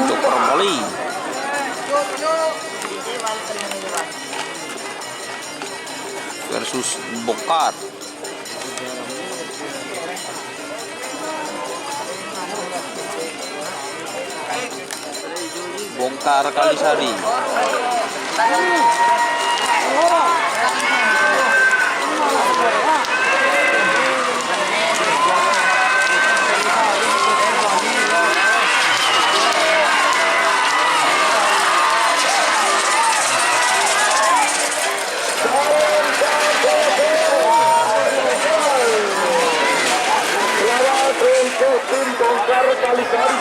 Joker Moli versus Bokar. Bongkar Kalisari. Tim Bongkar Kalisari.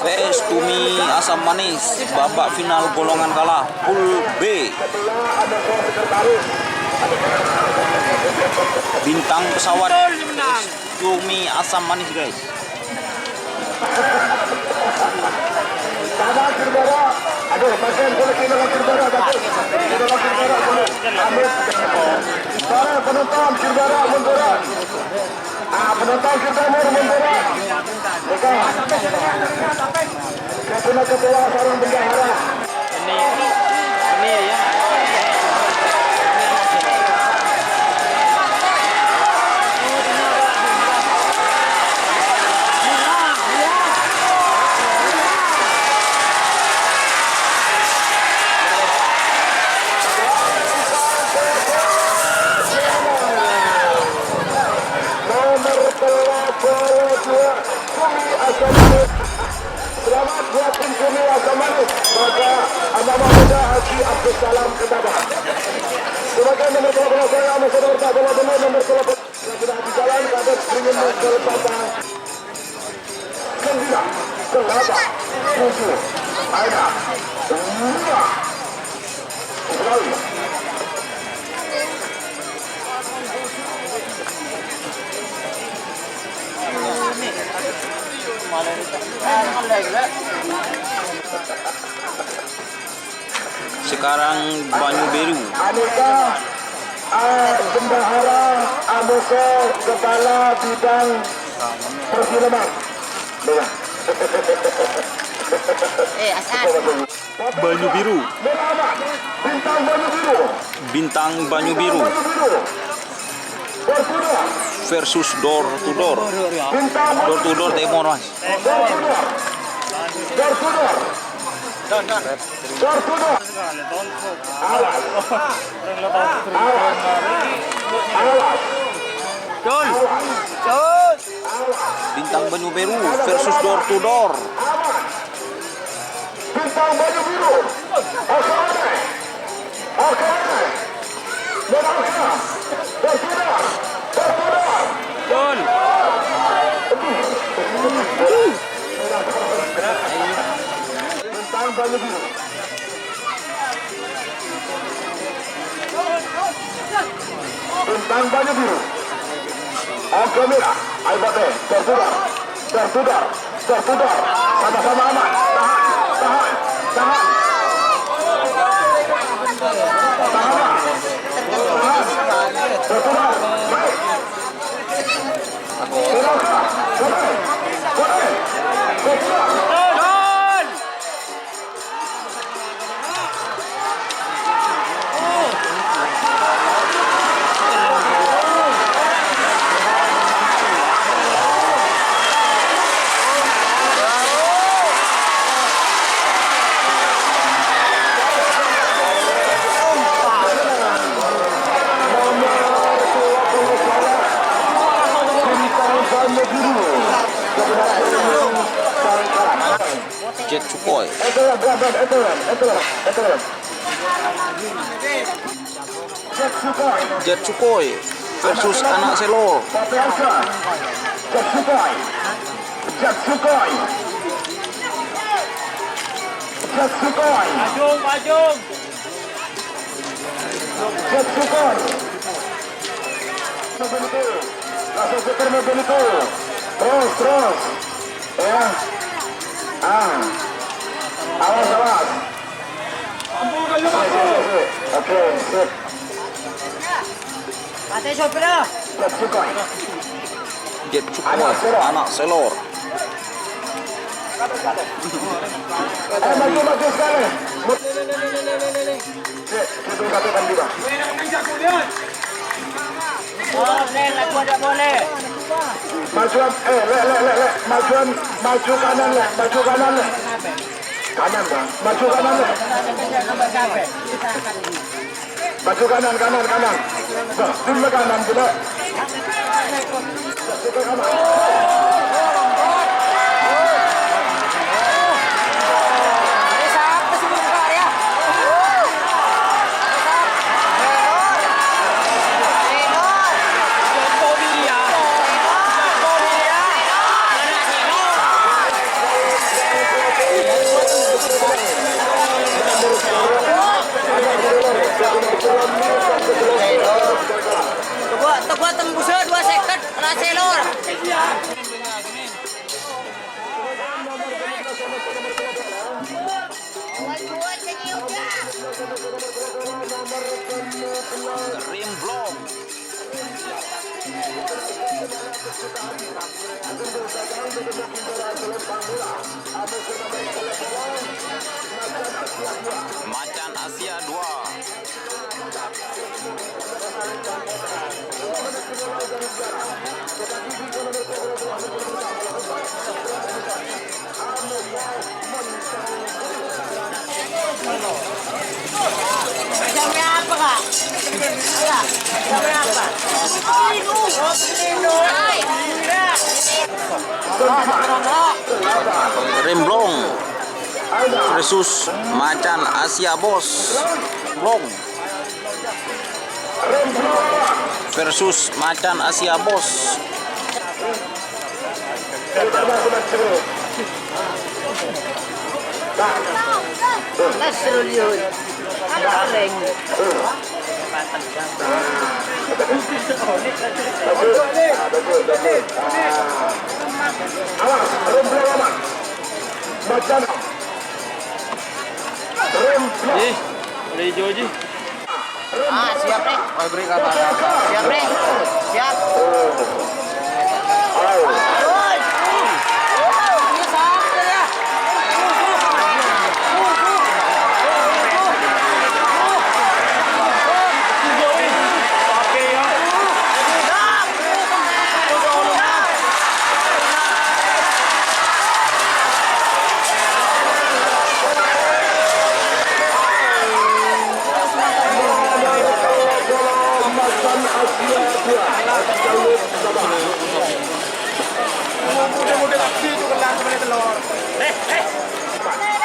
PS Tumi Asam Manis babak final golongan kalah pool B. Bintang pesawat Tumi Asam Manis, guys. Aduh, pasien boleh kena Kirbara, para penonton Kirbara munduran. Penonton Kirbara munduran. Ketua sarung bendahara. Ini ya. Selamat buat tim Kumi Asam Manis. Maka Amama Muda Haji Abdul Salam Ketabah. Sebagai nomor 12 saya Amasa Dorta Bola Benar nomor 12 sudah di jalan kader ingin mengelepaskan 9, 8, 7, ada 2 sekali. Sekarang Banyu Biru. Aneka Bendahara Amoko Kepala Bidang Perfilman. Banyu Biru. Bintang Banyu Biru. Bintang Banyu Biru versus Door to Door. Door to Door demo, Mas. Bintang Banyu Biru versus Door to Door. Bintang Banyu Biru. Oke. Bintang Banyu Biru. Bintang Banyu Biru. Oke merah. Ayo bate. Tertudar. Sama-sama aman. Tahan. Tertudar. Baik. Jet Sukhoi. Jet Sukhoi versus Anak Selor. Jet Sukhoi. Pajung. Jet Sukhoi. Langsung putar mobil itu. Terus. Ya. Awas, awas. Oke, sip. Ate sopir. Siap juga. Jet Cukuat, anak selor. Maju sekali. Kita katakan juga. Oh, Nen, aku ada boleh. Majuan, maju kanan le, maju kanan le. Kanan bang, maju kanan le. Maju kanan. Bah, tim kanan juga. Tunggu tembusnya 2 second, Raselor. Rimblong. Macan Asia 2. Jamnya apa, Kak? Jamnya apa? Rimblong versus Macan Asia Bos. Blong versus Macan Asia Bos. Nasrul Kaleng. Awas, Rimblong aman. Macan. Rimblong. Siap, Nek. Siap, Nek. Siap.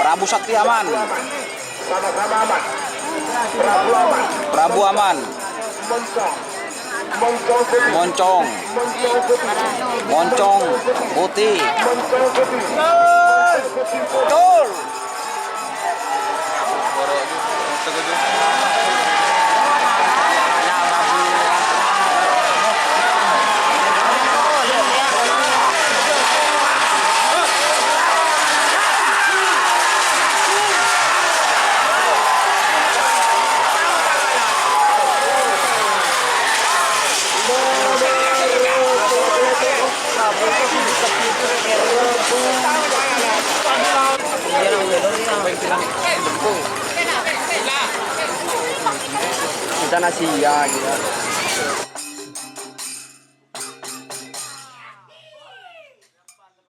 Prabu Sakti aman. Sama-sama aman. Prabu aman. Prabu aman. Moncong. Moncong putih. Moncong. Moncong putih. Moncong putih. Moncong putih. Gol. Kita nasi ya gitu.